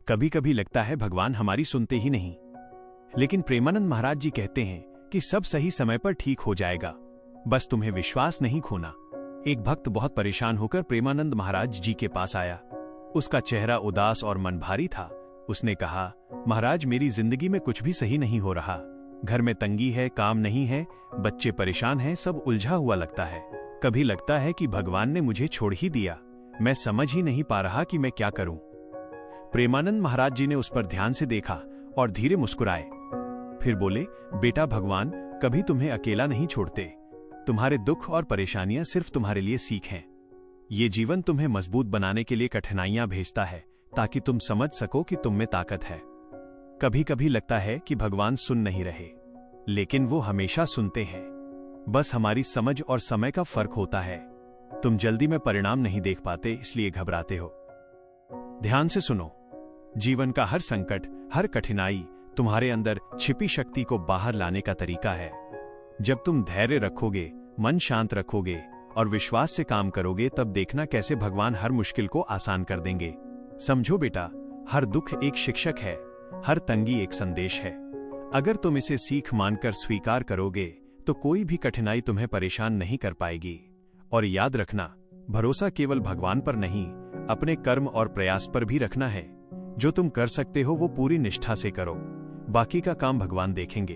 कभी कभी लगता है भगवान हमारी सुनते ही नहीं, लेकिन प्रेमानंद महाराज जी कहते हैं कि सब सही समय पर ठीक हो जाएगा, बस तुम्हें विश्वास नहीं खोना। एक भक्त बहुत परेशान होकर प्रेमानंद महाराज जी के पास आया। उसका चेहरा उदास और मन भारी था। उसने कहा, महाराज मेरी जिंदगी में कुछ भी सही नहीं हो रहा। घर में तंगी है, काम नहीं है, बच्चे परेशान हैं, सब उलझा हुआ लगता है। कभी लगता है कि भगवान ने मुझे छोड़ ही दिया। मैं समझ ही नहीं पा रहा कि मैं क्या करूं। प्रेमानंद महाराज जी ने उस पर ध्यान से देखा और धीरे मुस्कुराए। फिर बोले, बेटा भगवान कभी तुम्हें अकेला नहीं छोड़ते। तुम्हारे दुख और परेशानियां सिर्फ तुम्हारे लिए सीख हैं। ये जीवन तुम्हें मजबूत बनाने के लिए कठिनाइयां भेजता है ताकि तुम समझ सको कि तुम में ताकत है। कभी कभी लगता है कि भगवान सुन नहीं रहे, लेकिन वो हमेशा सुनते हैं। बस हमारी समझ और समय का फर्क होता है। तुम जल्दी में परिणाम नहीं देख पाते, इसलिए घबराते हो। ध्यान से सुनो, जीवन का हर संकट, हर कठिनाई तुम्हारे अंदर छिपी शक्ति को बाहर लाने का तरीका है। जब तुम धैर्य रखोगे, मन शांत रखोगे और विश्वास से काम करोगे, तब देखना कैसे भगवान हर मुश्किल को आसान कर देंगे। समझो बेटा, हर दुख एक शिक्षक है, हर तंगी एक संदेश है। अगर तुम इसे सीख मानकर स्वीकार करोगे तो कोई भी कठिनाई तुम्हें परेशान नहीं कर पाएगी। और याद रखना, भरोसा केवल भगवान पर नहीं, अपने कर्म और प्रयास पर भी रखना है। जो तुम कर सकते हो वो पूरी निष्ठा से करो, बाकी का काम भगवान देखेंगे।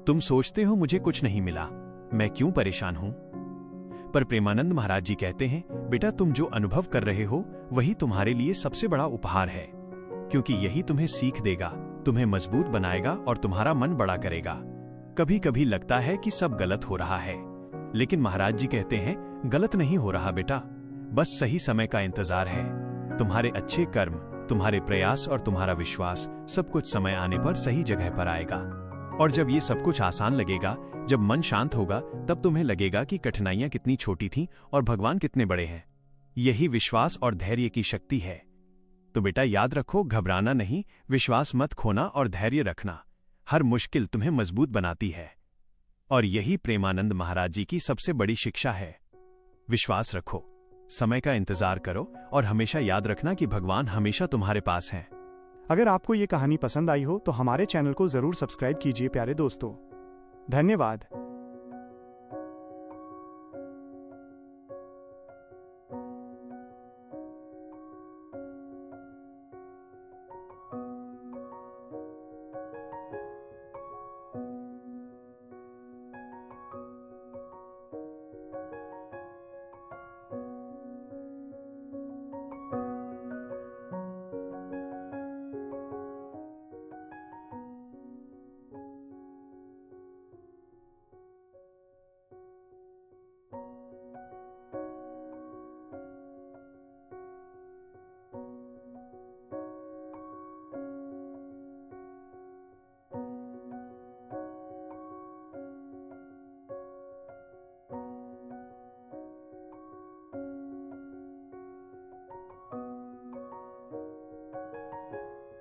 तुम सोचते हो मुझे कुछ नहीं मिला, मैं क्यों परेशान हूं? पर प्रेमानंद महाराज जी कहते हैं, बेटा तुम जो अनुभव कर रहे हो वही तुम्हारे लिए सबसे बड़ा उपहार है, क्योंकि यही तुम्हें सीख देगा, तुम्हें मजबूत बनाएगा और तुम्हारा मन बड़ा करेगा। कभी कभी लगता है कि सब गलत हो रहा है, लेकिन महाराज जी कहते हैं, गलत नहीं हो रहा बेटा, बस सही समय का इंतजार है। तुम्हारे अच्छे कर्म, तुम्हारे प्रयास और तुम्हारा विश्वास, सब कुछ समय आने पर सही जगह पर आएगा। और जब ये सब कुछ आसान लगेगा, जब मन शांत होगा, तब तुम्हें लगेगा कि कठिनाइयां कितनी छोटी थीं और भगवान कितने बड़े हैं। यही विश्वास और धैर्य की शक्ति है। तो बेटा याद रखो, घबराना नहीं, विश्वास मत खोना और धैर्य रखना। हर मुश्किल तुम्हें मजबूत बनाती है। और यही प्रेमानंद महाराज जी की सबसे बड़ी शिक्षा है। विश्वास रखो, समय का इंतजार करो और हमेशा याद रखना कि भगवान हमेशा तुम्हारे पास हैं। अगर आपको ये कहानी पसंद आई हो तो हमारे चैनल को जरूर सब्सक्राइब कीजिए प्यारे दोस्तों। धन्यवाद।